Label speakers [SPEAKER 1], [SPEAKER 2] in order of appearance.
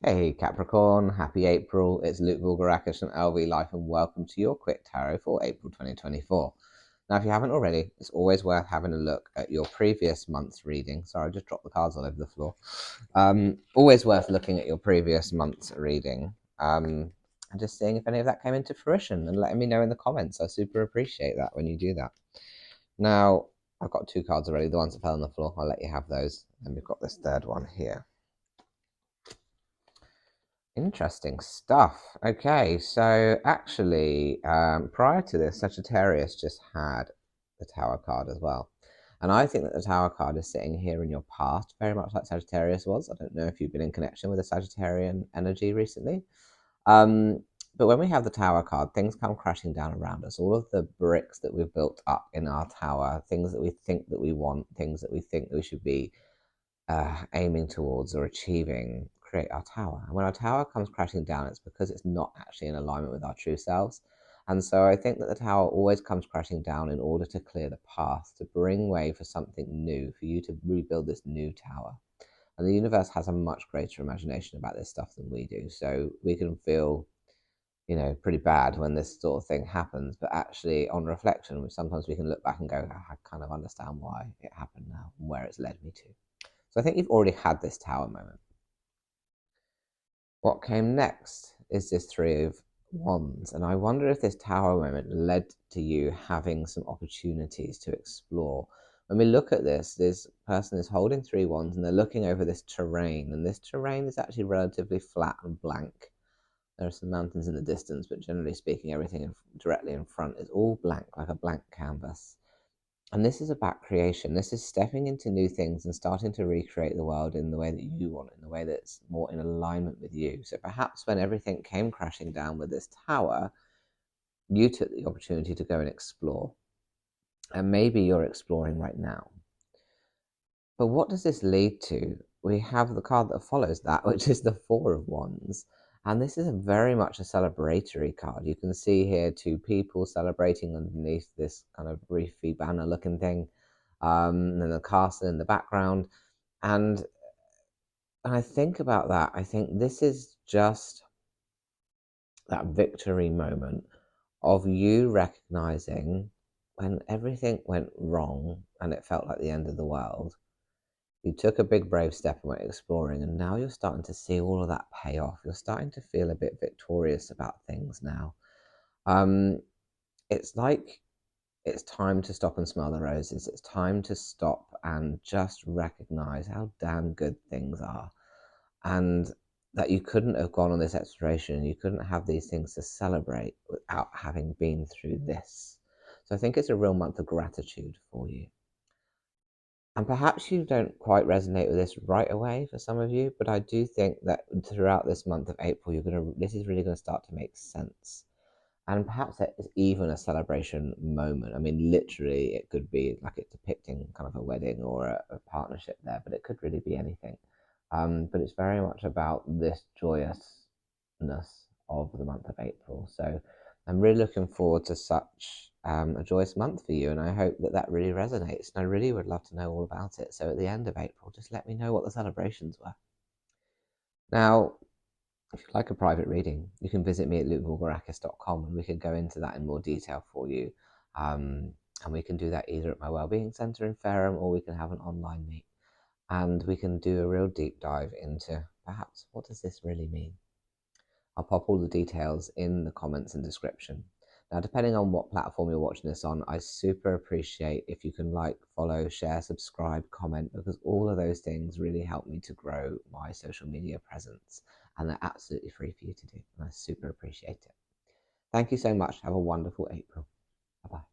[SPEAKER 1] Hey Capricorn, happy April. It's Luke Voulgarakis from LV Life and welcome to your quick tarot for April 2024. Now, if you haven't already, it's always worth having a look at your previous month's reading. Sorry, I just dropped the cards all over the floor. Always worth looking at your previous month's reading and just seeing if any of that came into fruition and letting me know in the comments. I super appreciate that when you do that. Now, I've got two cards already. The ones that fell on the floor, I'll let you have those. And we've got this third one here. Interesting stuff. Okay, so actually, prior to this, Sagittarius just had the Tower card as well. And I think that the Tower card is sitting here in your past, very much like Sagittarius was. I don't know if you've been in connection with the Sagittarian energy recently. But when we have the Tower card, things come crashing down around us. All of the bricks that we've built up in our tower, things that we think that we want, things that we think that we should be aiming towards or achieving, create our tower. And when our tower comes crashing down, it's because it's not actually in alignment with our true selves. And so I think that the tower always comes crashing down in order to clear the path, to bring way for something new, for you to rebuild this new tower. And the universe has a much greater imagination about this stuff than we do. So we can feel, pretty bad when this sort of thing happens. But actually, on reflection, sometimes we can look back and go, I kind of understand why it happened now and where it's led me to. So I think you've already had this tower moment. What came next is this Three of Wands, and I wonder if this tower moment led to you having some opportunities to explore. When we look at this person is holding three wands and they're looking over this terrain, and this terrain is actually relatively flat and blank. There are some mountains in the distance, but generally speaking, everything directly in front is all blank, like a blank canvas. And this is about creation. This is stepping into new things and starting to recreate the world in the way that you want, in the way that's more in alignment with you. So perhaps when everything came crashing down with this tower, you took the opportunity to go and explore. And maybe you're exploring right now. But what does this lead to? We have the card that follows that, which is the Four of Wands. And this is very much a celebratory card. You can see here two people celebrating underneath this kind of reefy banner looking thing. And then the castle in the background. And when I think about that, I think this is just that victory moment of you recognizing when everything went wrong and it felt like the end of the world. You took a big brave step and went exploring, and now you're starting to see all of that pay off. You're starting to feel a bit victorious about things now. It's like it's time to stop and smell the roses. It's time to stop and just recognize how damn good things are, and that you couldn't have gone on this exploration. You couldn't have these things to celebrate without having been through this. So I think it's a real month of gratitude for you. And perhaps you don't quite resonate with this right away for some of you, but I do think that throughout this month of April, this is really going to start to make sense. And perhaps that is even a celebration moment. I mean, literally, it could be like it's depicting kind of a wedding or a partnership there, but it could really be anything. But it's very much about this joyousness of the month of April. So I'm really looking forward to such a joyous month for you, and I hope that that really resonates. And I really would love to know all about it. So at the end of April, just let me know what the celebrations were. Now, if you'd like a private reading, you can visit me at lvlife and we can go into that in more detail for you. And we can do that either at my Wellbeing Centre in Fareham, or we can have an online meet. And we can do a real deep dive into perhaps what does this really mean. I'll pop all the details in the comments and description. Now, depending on what platform you're watching this on, I super appreciate if you can like, follow, share, subscribe, comment, because all of those things really help me to grow my social media presence. And they're absolutely free for you to do. And I super appreciate it. Thank you so much. Have a wonderful April. Bye-bye.